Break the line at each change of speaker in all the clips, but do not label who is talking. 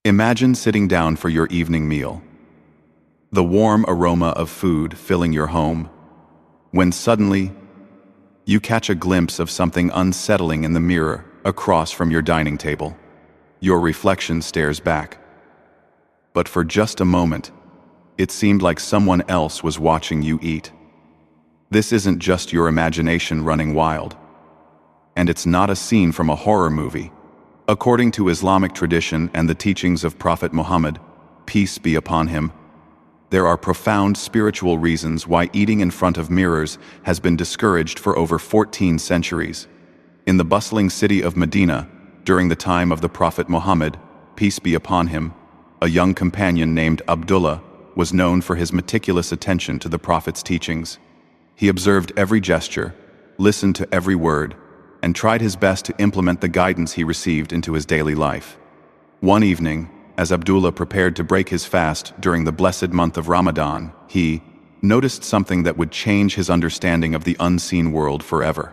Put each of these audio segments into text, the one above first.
Imagine sitting down for your evening meal. The warm aroma of food filling your home, when suddenly you catch a glimpse of something unsettling in the mirror across from your dining table. Your reflection stares back. But for just a moment, it seemed like someone else was watching you eat. This isn't just your imagination running wild. And it's not a scene from a horror movie. According to Islamic tradition and the teachings of Prophet Muhammad, peace be upon him, there are profound spiritual reasons why eating in front of mirrors has been discouraged for over 14 centuries. In the bustling city of Medina, during the time of the Prophet Muhammad, peace be upon him, a young companion named Abdullah was known for his meticulous attention to the Prophet's teachings. He observed every gesture, listened to every word, and tried his best to implement the guidance he received into his daily life. One evening, as Abdullah prepared to break his fast during the blessed month of Ramadan, he noticed something that would change his understanding of the unseen world forever.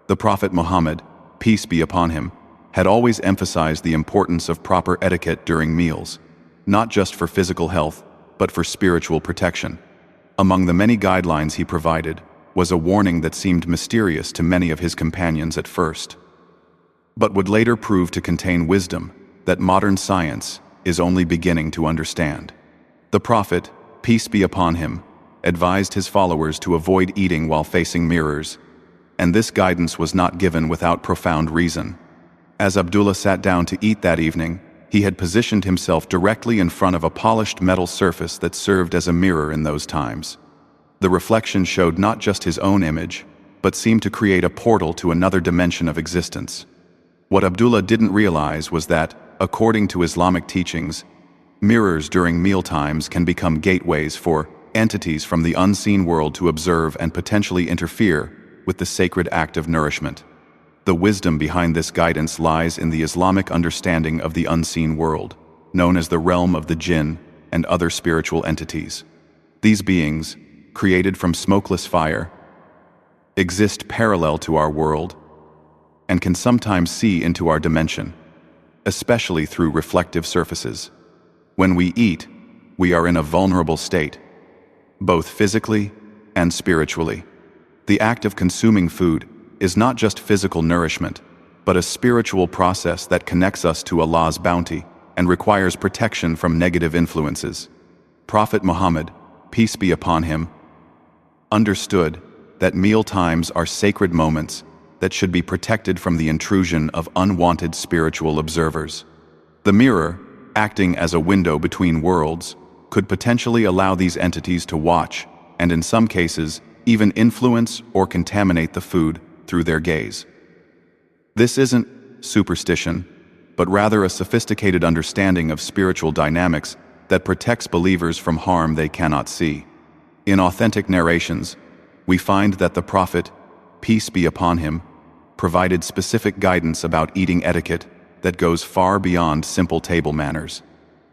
The Prophet Muhammad, peace be upon him, had always emphasized the importance of proper etiquette during meals, not just for physical health, but for spiritual protection. Among the many guidelines he provided was a warning that seemed mysterious to many of his companions at first, but would later prove to contain wisdom that modern science is only beginning to understand. The Prophet, peace be upon him, advised his followers to avoid eating while facing mirrors, and this guidance was not given without profound reason. As Abdullah sat down to eat that evening, he had positioned himself directly in front of a polished metal surface that served as a mirror in those times. The reflection showed not just his own image, but seemed to create a portal to another dimension of existence. What Abdullah didn't realize was that, according to Islamic teachings, mirrors during mealtimes can become gateways for entities from the unseen world to observe and potentially interfere with the sacred act of nourishment. The wisdom behind this guidance lies in the Islamic understanding of the unseen world, known as the realm of the jinn and other spiritual entities. These beings, created from smokeless fire, exist parallel to our world and can sometimes see into our dimension, especially through reflective surfaces. When we eat, we are in a vulnerable state, both physically and spiritually. The act of consuming food is not just physical nourishment, but a spiritual process that connects us to Allah's bounty and requires protection from negative influences. Prophet Muhammad, peace be upon him, understood that meal times are sacred moments that should be protected from the intrusion of unwanted spiritual observers. The mirror, acting as a window between worlds, could potentially allow these entities to watch, and in some cases, even influence or contaminate the food through their gaze. This isn't superstition, but rather a sophisticated understanding of spiritual dynamics that protects believers from harm they cannot see. In authentic narrations, we find that the Prophet, peace be upon him, provided specific guidance about eating etiquette that goes far beyond simple table manners.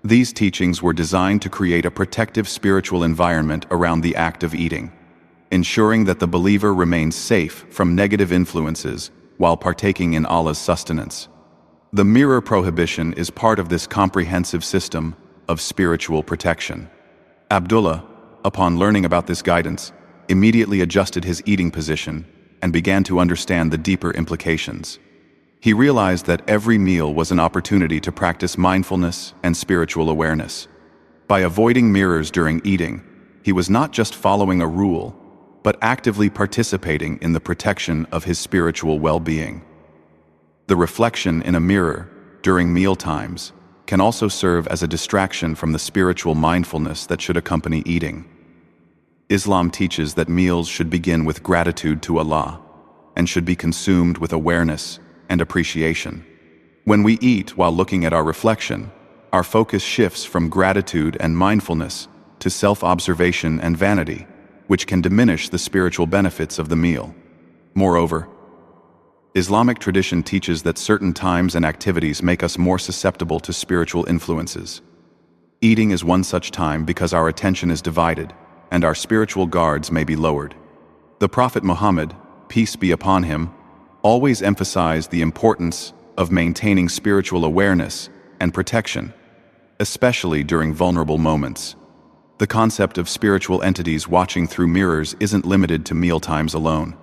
These teachings were designed to create a protective spiritual environment around the act of eating, ensuring that the believer remains safe from negative influences while partaking in Allah's sustenance. The mirror prohibition is part of this comprehensive system of spiritual protection. Abdullah, upon learning about this guidance, immediately adjusted his eating position and began to understand the deeper implications. He realized that every meal was an opportunity to practice mindfulness and spiritual awareness. By avoiding mirrors during eating, he was not just following a rule, but actively participating in the protection of his spiritual well-being. The reflection in a mirror during meal times can also serve as a distraction from the spiritual mindfulness that should accompany eating. Islam teaches that meals should begin with gratitude to Allah and should be consumed with awareness and appreciation. When we eat while looking at our reflection, our focus shifts from gratitude and mindfulness to self-observation and vanity, which can diminish the spiritual benefits of the meal. Moreover, Islamic tradition teaches that certain times and activities make us more susceptible to spiritual influences. Eating is one such time because our attention is divided and our spiritual guards may be lowered. The Prophet Muhammad, peace be upon him, always emphasized the importance of maintaining spiritual awareness and protection. especially during vulnerable moments. The concept of spiritual entities watching through mirrors isn't limited to mealtimes alone.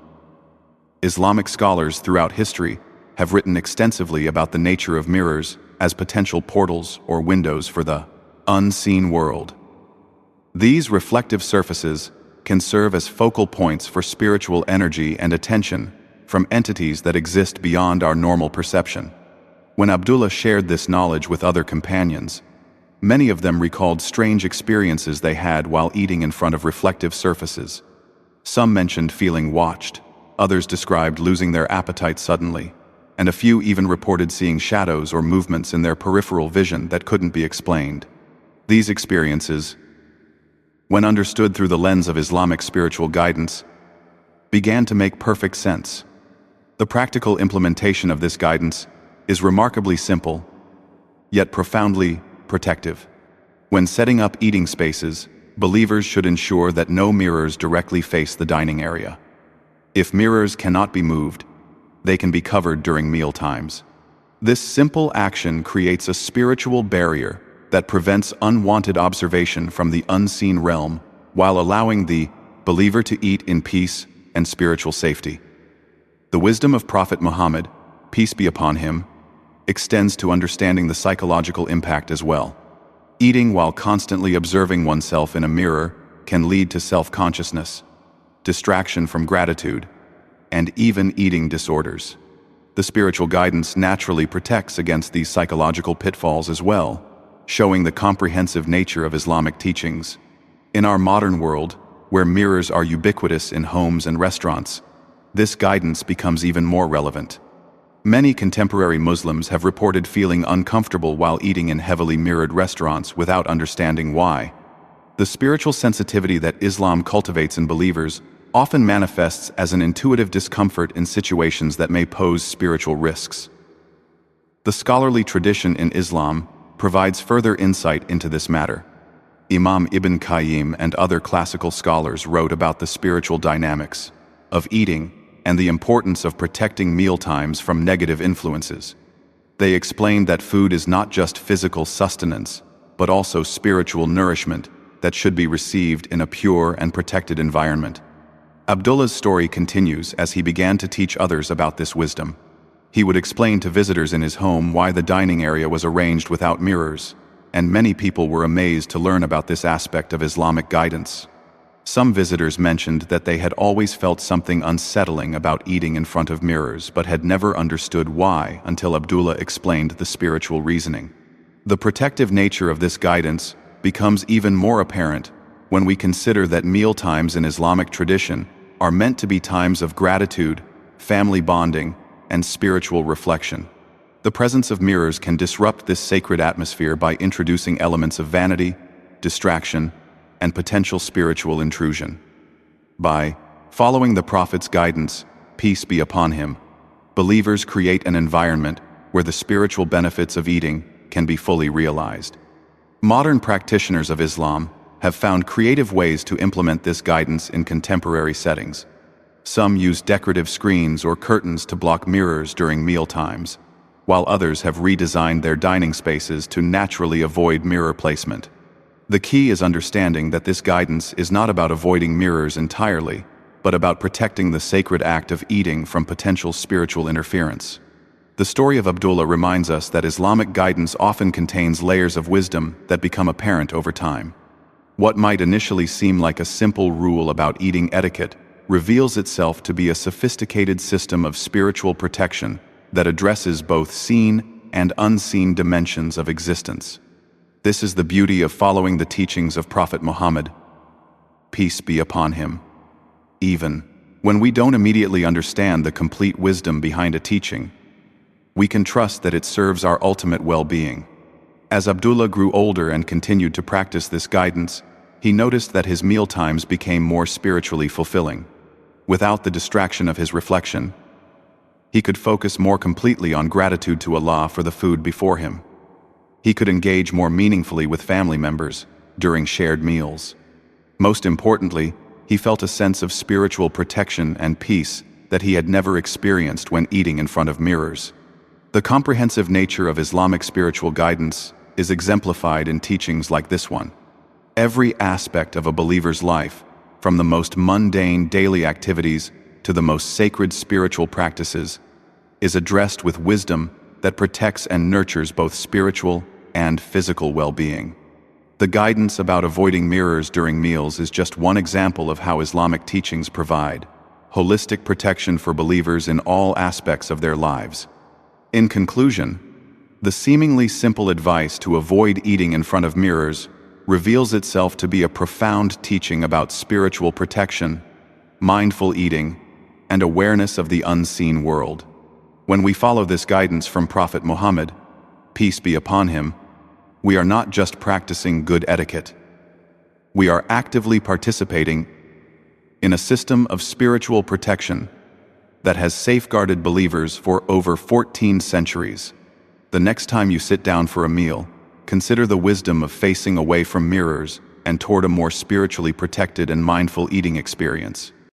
Islamic scholars throughout history have written extensively about the nature of mirrors as potential portals or windows for the unseen world. These reflective surfaces can serve as focal points for spiritual energy and attention from entities that exist beyond our normal perception. When Abdullah shared this knowledge with other companions, many of them recalled strange experiences they had while eating in front of reflective surfaces. Some mentioned feeling watched, others described losing their appetite suddenly, and a few even reported seeing shadows or movements in their peripheral vision that couldn't be explained. These experiences, when understood through the lens of Islamic spiritual guidance, began to make perfect sense. The practical implementation of this guidance is remarkably simple, yet profoundly protective. When setting up eating spaces, believers should ensure that no mirrors directly face the dining area. If mirrors cannot be moved, they can be covered during meal times. This simple action creates a spiritual barrier that prevents unwanted observation from the unseen realm while allowing the believer to eat in peace and spiritual safety. The wisdom of Prophet Muhammad, peace be upon him, extends to understanding the psychological impact as well. Eating while constantly observing oneself in a mirror can lead to self-consciousness, distraction from gratitude, and even eating disorders. The spiritual guidance naturally protects against these psychological pitfalls as well, showing the comprehensive nature of Islamic teachings. In our modern world, where mirrors are ubiquitous in homes and restaurants, this guidance becomes even more relevant. Many contemporary Muslims have reported feeling uncomfortable while eating in heavily mirrored restaurants without understanding why. The spiritual sensitivity that Islam cultivates in believers often manifests as an intuitive discomfort in situations that may pose spiritual risks. The scholarly tradition in Islam provides further insight into this matter. Imam Ibn Qayyim and other classical scholars wrote about the spiritual dynamics of eating and the importance of protecting mealtimes from negative influences. They explained that food is not just physical sustenance, but also spiritual nourishment that should be received in a pure and protected environment. Abdullah's story continues as he began to teach others about this wisdom. He would explain to visitors in his home why the dining area was arranged without mirrors, and many people were amazed to learn about this aspect of Islamic guidance. Some visitors mentioned that they had always felt something unsettling about eating in front of mirrors but had never understood why until Abdullah explained the spiritual reasoning. The protective nature of this guidance becomes even more apparent when we consider that meal times in Islamic tradition are meant to be times of gratitude, family bonding, and spiritual reflection. The presence of mirrors can disrupt this sacred atmosphere by introducing elements of vanity, distraction, and potential spiritual intrusion. By following the Prophet's guidance, peace be upon him, believers create an environment where the spiritual benefits of eating can be fully realized. Modern practitioners of Islam have found creative ways to implement this guidance in contemporary settings. Some use decorative screens or curtains to block mirrors during meal times, while others have redesigned their dining spaces to naturally avoid mirror placement. The key is understanding that this guidance is not about avoiding mirrors entirely, but about protecting the sacred act of eating from potential spiritual interference. The story of Abdullah reminds us that Islamic guidance often contains layers of wisdom that become apparent over time. What might initially seem like a simple rule about eating etiquette reveals itself to be a sophisticated system of spiritual protection that addresses both seen and unseen dimensions of existence. This is the beauty of following the teachings of Prophet Muhammad, peace be upon him. Even when we don't immediately understand the complete wisdom behind a teaching, we can trust that it serves our ultimate well-being. As Abdullah grew older and continued to practice this guidance, he noticed that his mealtimes became more spiritually fulfilling. Without the distraction of his reflection, he could focus more completely on gratitude to Allah for the food before him. He could engage more meaningfully with family members during shared meals. Most importantly, he felt a sense of spiritual protection and peace that he had never experienced when eating in front of mirrors. The comprehensive nature of Islamic spiritual guidance is exemplified in teachings like this one. Every aspect of a believer's life, from the most mundane daily activities to the most sacred spiritual practices, is addressed with wisdom that protects and nurtures both spiritual and physical well-being. The guidance about avoiding mirrors during meals is just one example of how Islamic teachings provide holistic protection for believers in all aspects of their lives. In conclusion, the seemingly simple advice to avoid eating in front of mirrors reveals itself to be a profound teaching about spiritual protection, mindful eating, and awareness of the unseen world. When we follow this guidance from Prophet Muhammad, peace be upon him, we are not just practicing good etiquette. We are actively participating in a system of spiritual protection that has safeguarded believers for over 14 centuries. The next time you sit down for a meal, consider the wisdom of facing away from mirrors and toward a more spiritually protected and mindful eating experience.